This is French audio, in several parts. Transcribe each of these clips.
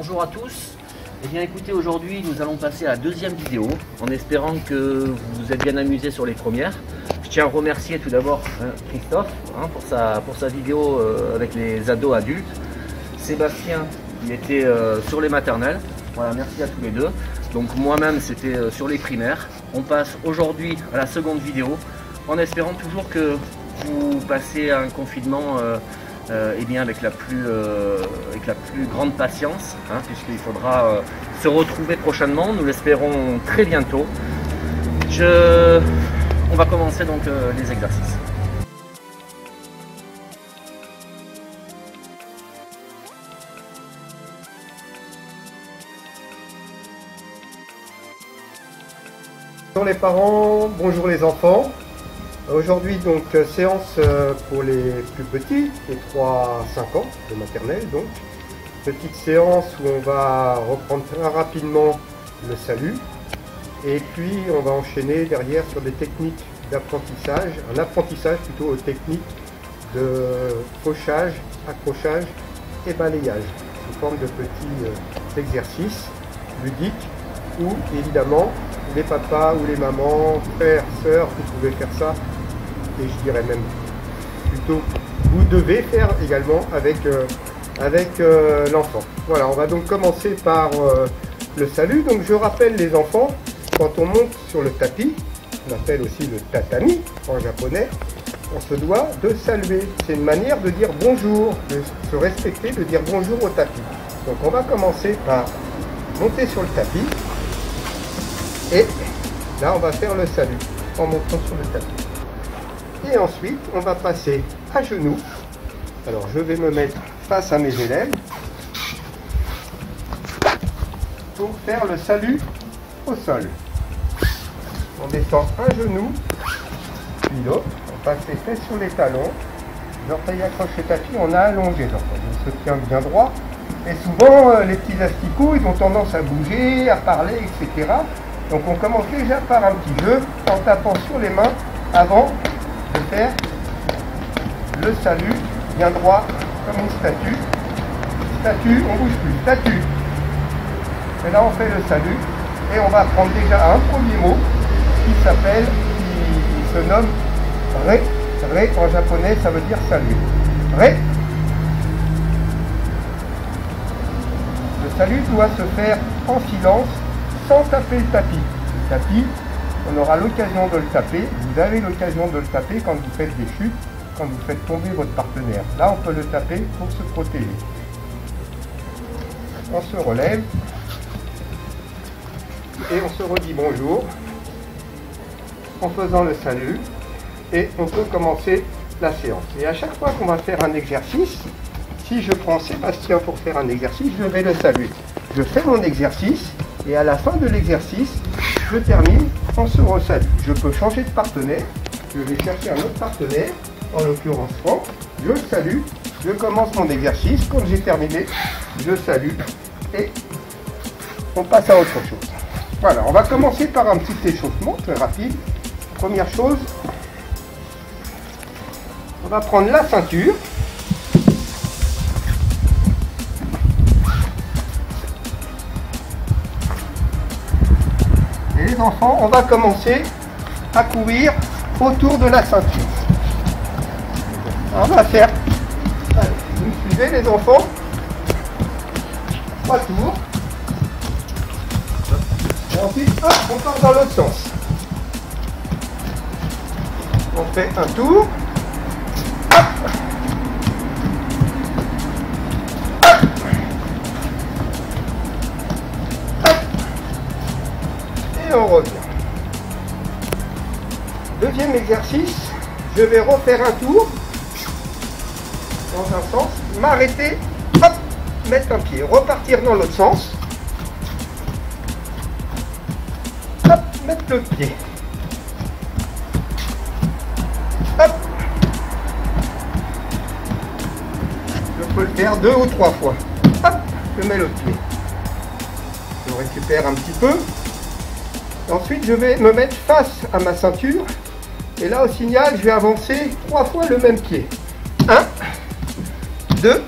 Bonjour à tous. Eh bien écoutez, aujourd'hui nous allons passer à la deuxième vidéo en espérant que vous vous êtes bien amusés sur les premières. Je tiens à remercier tout d'abord Christophe pour sa vidéo avec les ados adultes. Sébastien, il était sur les maternelles. Voilà, merci à tous les deux. Donc moi-même c'était sur les primaires. On passe aujourd'hui à la seconde vidéo en espérant toujours que vous passez un confinement eh bien avec la plus grande patience, puisqu'il faudra se retrouver prochainement, nous l'espérons très bientôt. On va commencer donc les exercices. Bonjour les parents, bonjour les enfants. Aujourd'hui donc séance pour les plus petits, les 3-5 ans de maternelle donc. Petite séance où on va reprendre très rapidement le salut. Et puis on va enchaîner derrière sur des techniques d'apprentissage, un apprentissage plutôt aux techniques de fauchage, accrochage et balayage, sous forme de petits exercices ludiques où évidemment les papas ou les mamans, frères, sœurs, vous pouvez faire ça, et je dirais même plutôt vous devez faire également avec l'enfant. Voilà, on va donc commencer par le salut. Donc je rappelle les enfants, quand on monte sur le tapis, on appelle aussi le tatami en japonais, on se doit de saluer. C'est une manière de dire bonjour, de se respecter, de dire bonjour au tapis. Donc on va commencer par monter sur le tapis. Et là, on va faire le salut en montant sur le tapis. Et ensuite, on va passer à genoux. Alors, je vais me mettre face à mes élèves pour faire le salut au sol. On descend un genou, puis l'autre. On passe les fesses sur les talons. Les orteils accrochent le tapis, on a allongé. Donc, on se tient bien droit. Et souvent, les petits asticots, ils ont tendance à bouger, à parler, etc. Donc on commence déjà par un petit jeu en tapant sur les mains avant de faire le salut bien droit comme une statue. Statue, on bouge plus, statue. Et là on fait le salut et on va prendre déjà un premier mot qui s'appelle, qui se nomme Ré. Ré en japonais ça veut dire salut. Ré. Le salut doit se faire en silence, sans taper le tapis. Le tapis, on aura l'occasion de le taper. Vous avez l'occasion de le taper quand vous faites des chutes, quand vous faites tomber votre partenaire. Là, on peut le taper pour se protéger. On se relève et on se redit bonjour en faisant le salut et on peut commencer la séance. Et à chaque fois qu'on va faire un exercice, si je prends Sébastien pour faire un exercice, je vais le saluer. Je fais mon exercice. Et à la fin de l'exercice, je termine en se resalue. Je peux changer de partenaire. Je vais chercher un autre partenaire, en l'occurrence Franck. Je le salue. Je commence mon exercice. Quand j'ai terminé, je salue. Et on passe à autre chose. Voilà, on va commencer par un petit échauffement très rapide. Première chose, on va prendre la ceinture. Les enfants, on va commencer à courir autour de la ceinture. On va faire, allez, vous suivez les enfants, 3 tours. Et ensuite, hop, on part dans l'autre sens. On fait un tour. Hop. Et on revient. Deuxième exercice, je vais refaire un tour dans un sens, m'arrêter, hop, mettre un pied, repartir dans l'autre sens, hop, mettre le pied, hop, je peux le faire 2 ou 3 fois, hop, je mets le pied, je récupère un petit peu. Ensuite, je vais me mettre face à ma ceinture. Et là, au signal, je vais avancer 3 fois le même pied. 1, 2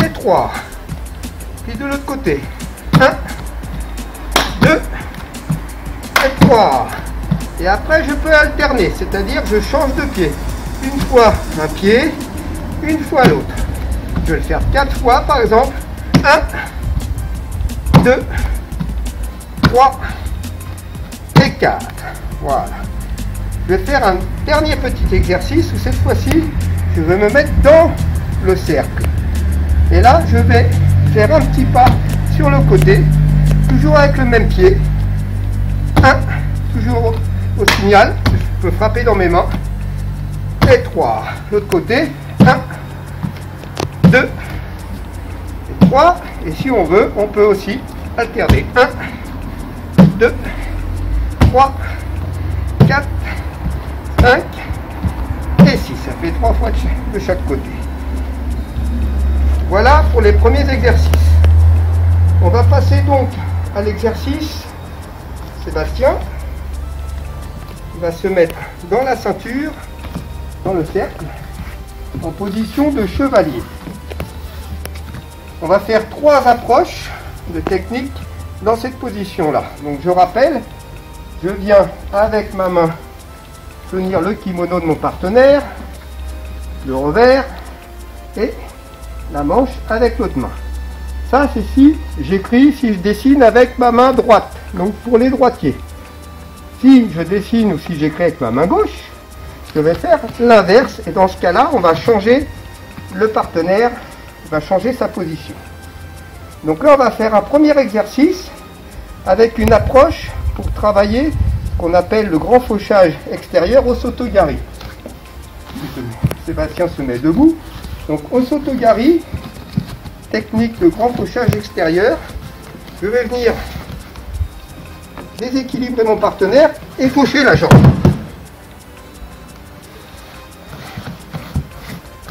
et 3. Puis de l'autre côté. 1, 2 et 3. Et après, je peux alterner, c'est-à-dire je change de pied. Une fois un pied, une fois l'autre. Je vais le faire 4 fois, par exemple. 1, 2, 3 et 4. Voilà. Je vais faire un dernier petit exercice où cette fois-ci, je vais me mettre dans le cercle. Et là, je vais faire un petit pas sur le côté, toujours avec le même pied. 1, toujours au signal, je peux frapper dans mes mains. Et 3. L'autre côté. 1, 2 et 3. Et si on veut, on peut aussi alterner. 1, 2, 3, 4, 5 et 6. Ça fait 3 fois de chaque côté. Voilà pour les premiers exercices. On va passer donc à l'exercice. Sébastien va se mettre dans la ceinture, dans le cercle, en position de chevalier. On va faire 3 approches de technique dans cette position-là. Donc je rappelle, je viens avec ma main tenir le kimono de mon partenaire, le revers et la manche avec l'autre main. Ça, c'est si j'écris, si je dessine avec ma main droite, donc pour les droitiers. Si je dessine ou si j'écris avec ma main gauche, je vais faire l'inverse. Et dans ce cas-là, on va changer le partenaire, va changer sa position. Donc là, on va faire un premier exercice avec une approche pour travailler ce qu'on appelle le grand fauchage extérieur Osotogari. Sébastien se met debout. Donc Osotogari, technique de grand fauchage extérieur. Je vais venir déséquilibrer mon partenaire et faucher la jambe.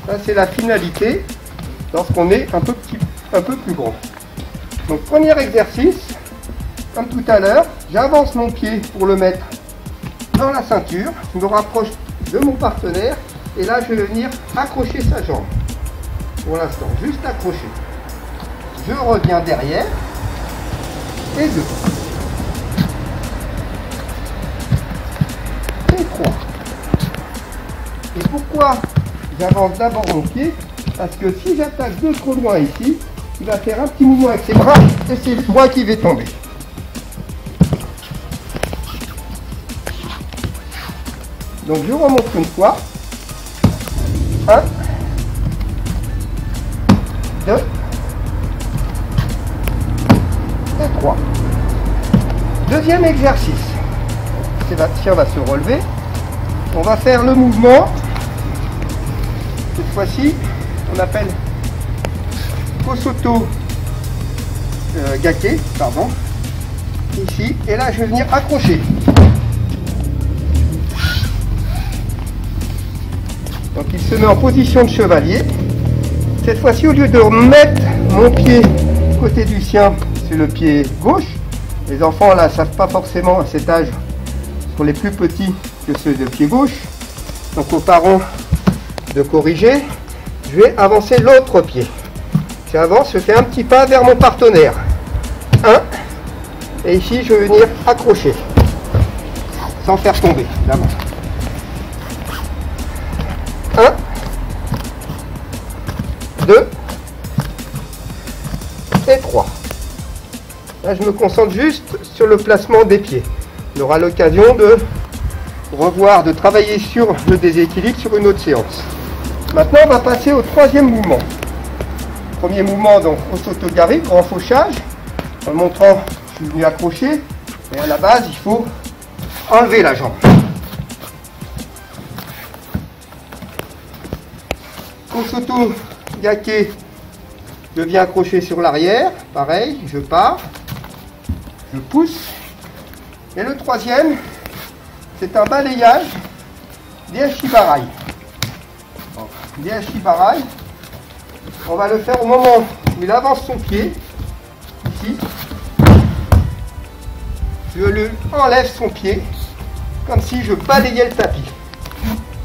Ça, c'est la finalité lorsqu'on est un peu plus grand. Donc premier exercice, comme tout à l'heure, j'avance mon pied pour le mettre dans la ceinture, je me rapproche de mon partenaire et là je vais venir accrocher sa jambe. Pour l'instant, juste accrocher. Je reviens derrière et 2 et 3. Et pourquoi j'avance d'abord mon pied? Parce que si j'attaque de trop loin ici, il va faire un petit mouvement avec ses bras et c'est moi qui vais tomber. Donc je remonte une fois. 1, 2 et 3. Deuxième exercice. Sébastien va se relever. On va faire le mouvement. Cette fois-ci, on appelle Kosoto Gake, pardon. Ici. Et là, je vais venir accrocher. Donc il se met en position de chevalier. Cette fois-ci, au lieu de remettre mon pied côté du sien, c'est le pied gauche. Les enfants là ne savent pas forcément à cet âge, pour les plus petits, que c'est le pied gauche. Donc aux parents de corriger, je vais avancer l'autre pied. J'avance, je fais un petit pas vers mon partenaire. 1. Et ici, je vais venir accrocher. Sans faire tomber, d'abord. 1, 2 et 3. Là, je me concentre juste sur le placement des pieds. On aura l'occasion de revoir, de travailler sur le déséquilibre sur une autre séance. Maintenant, on va passer au troisième mouvement. Premier mouvement, donc, Osotogari, grand fauchage. En montrant, je suis venu accrocher. Et à la base, il faut enlever la jambe. Kosoto Gake, je viens accrocher sur l'arrière, pareil, je pars, je pousse. Et le troisième, c'est un balayage Diashibarai. Diashibarai, on va le faire au moment où il avance son pied, ici. Je lui enlève son pied, comme si je balayais le tapis.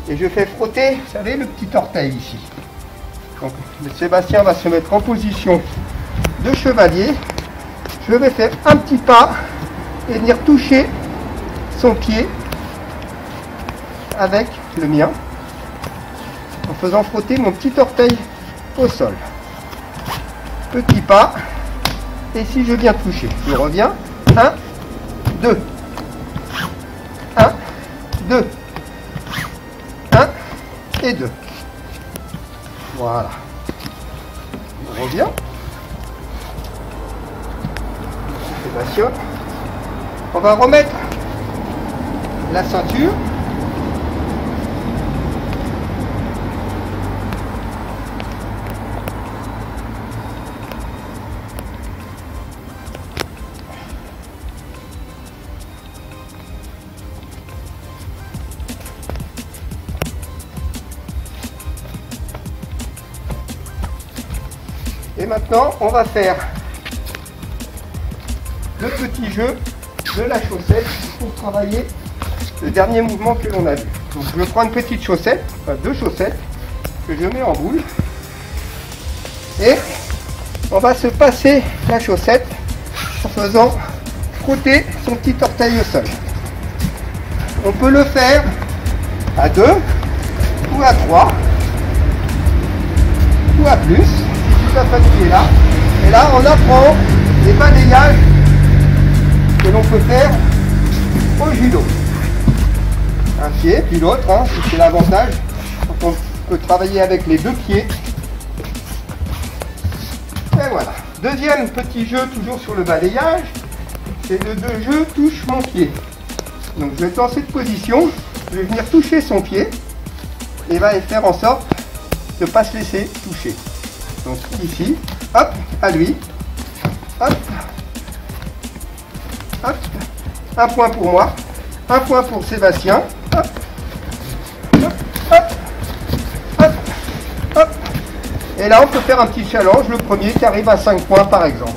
Et je fais frotter, vous savez, le petit orteil ici. Donc, Sébastien va se mettre en position de chevalier, je vais faire un petit pas et venir toucher son pied avec le mien en faisant frotter mon petit orteil au sol. Petit pas, et si je viens toucher, je reviens, 1, 2, 1, 2, 1 et 2. Voilà. On revient. Sébastien. On va remettre la ceinture. Et maintenant, on va faire le petit jeu de la chaussette pour travailler le dernier mouvement que l'on a vu. Donc, je prends une petite chaussette, enfin 2 chaussettes, que je mets en boule. Et on va se passer la chaussette en faisant frotter son petit orteil au sol. On peut le faire à 2 ou à 3 ou à plus. La famille est là, et là on apprend les balayages que l'on peut faire au judo. Un pied puis l'autre, hein, c'est l'avantage quand on peut travailler avec les 2 pieds. Et voilà. Deuxième petit jeu toujours sur le balayage, c'est le 2 jeux touche mon pied. Donc je vais être dans cette position, je vais venir toucher son pied et va faire en sorte de ne pas se laisser toucher. Donc ici, hop, à lui, hop, hop, un point pour moi, un point pour Sébastien, hop, hop, hop, hop, hop. Et là on peut faire un petit challenge, le premier qui arrive à 5 points par exemple.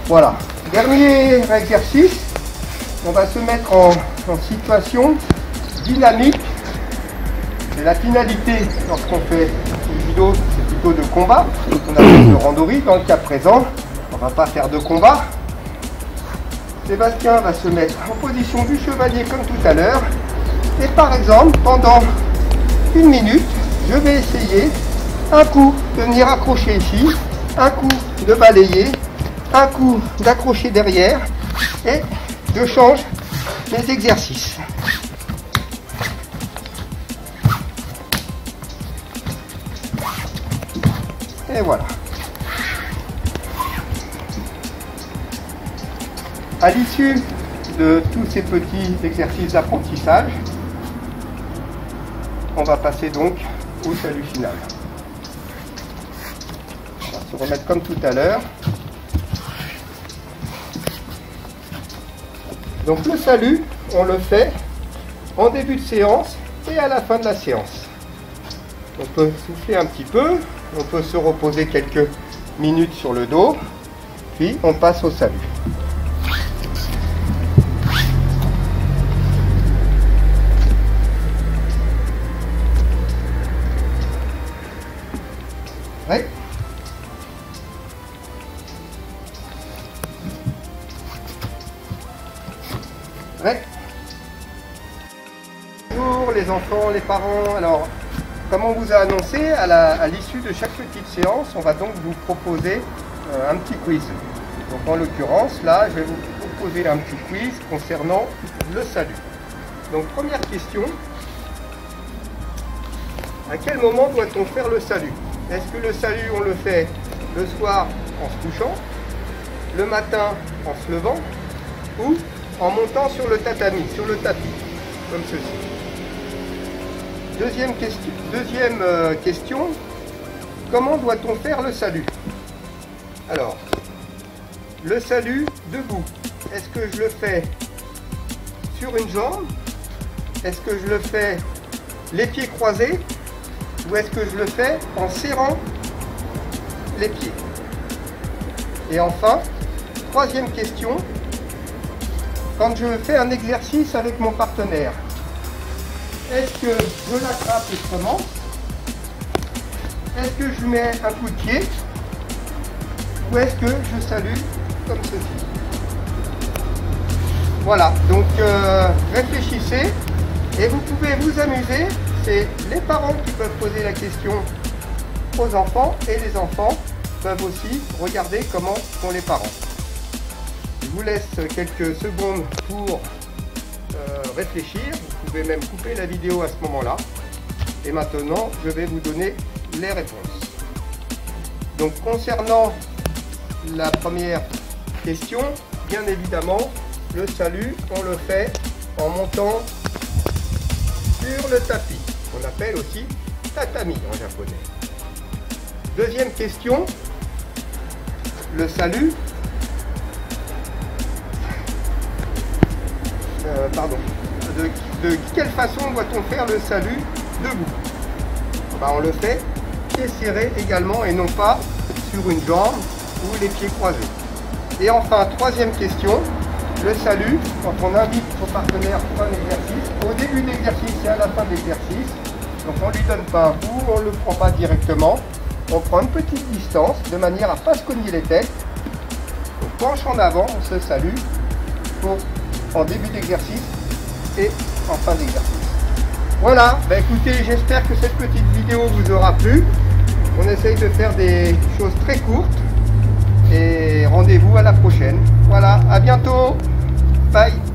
Voilà, dernier exercice, on va se mettre en situation dynamique. C'est la finalité lorsqu'on fait du judo, c'est plutôt de combat. On appelle le randori dans le cas présent. On ne va pas faire de combat. Sébastien va se mettre en position du chevalier comme tout à l'heure. Et par exemple, pendant 1 minute, je vais essayer un coup de venir accrocher ici, un coup de balayer, un coup d'accrocher derrière et je change mes exercices. Et voilà. À l'issue de tous ces petits exercices d'apprentissage, on va passer donc au salut final. On va se remettre comme tout à l'heure. Donc le salut, on le fait en début de séance et à la fin de la séance. On peut souffler un petit peu. On peut se reposer quelques minutes sur le dos, puis on passe au salut. Ouais. Ouais. Bonjour les enfants, les parents. Alors, comme on vous a annoncé, à l'issue de chaque petite séance, on va donc vous proposer un petit quiz. Donc en l'occurrence, là, je vais vous proposer un petit quiz concernant le salut. Donc première question, à quel moment doit-on faire le salut? Est-ce que le salut, on le fait le soir en se couchant, le matin en se levant, ou en montant sur le tatami, sur le tapis, comme ceci? Deuxième question, comment doit-on faire le salut? Alors, le salut debout, est-ce que je le fais sur une jambe? Est-ce que je le fais les pieds croisés? Ou est-ce que je le fais en serrant les pieds? Et enfin, troisième question, quand je fais un exercice avec mon partenaire, est-ce que je l'attrape et je commence? Est-ce que je mets un coup de pied? ou est-ce que je salue comme ceci? Voilà, donc réfléchissez et vous pouvez vous amuser. C'est les parents qui peuvent poser la question aux enfants et les enfants peuvent aussi regarder comment font les parents. Je vous laisse quelques secondes pour réfléchir. Vous pouvez même couper la vidéo à ce moment-là. Et maintenant, je vais vous donner les réponses. Donc concernant la première question, bien évidemment, le salut, on le fait en montant sur le tapis, qu'on appelle aussi tatami en japonais. Deuxième question, le salut, de quelle façon doit-on faire le salut debout? On le fait pieds serrés également et non pas sur une jambe ou les pieds croisés. Et enfin, troisième question, le salut, quand on invite son partenaire pour un exercice, au début de l'exercice et à la fin de l'exercice, donc on ne lui donne pas un coup, on ne le prend pas directement, on prend une petite distance de manière à ne pas se cogner les têtes, on penche en avant, on se salue en début d'exercice et en fin d'exercice. Voilà, écoutez, j'espère que cette petite vidéo vous aura plu. On essaye de faire des choses très courtes et rendez-vous à la prochaine. Voilà, à bientôt. Bye.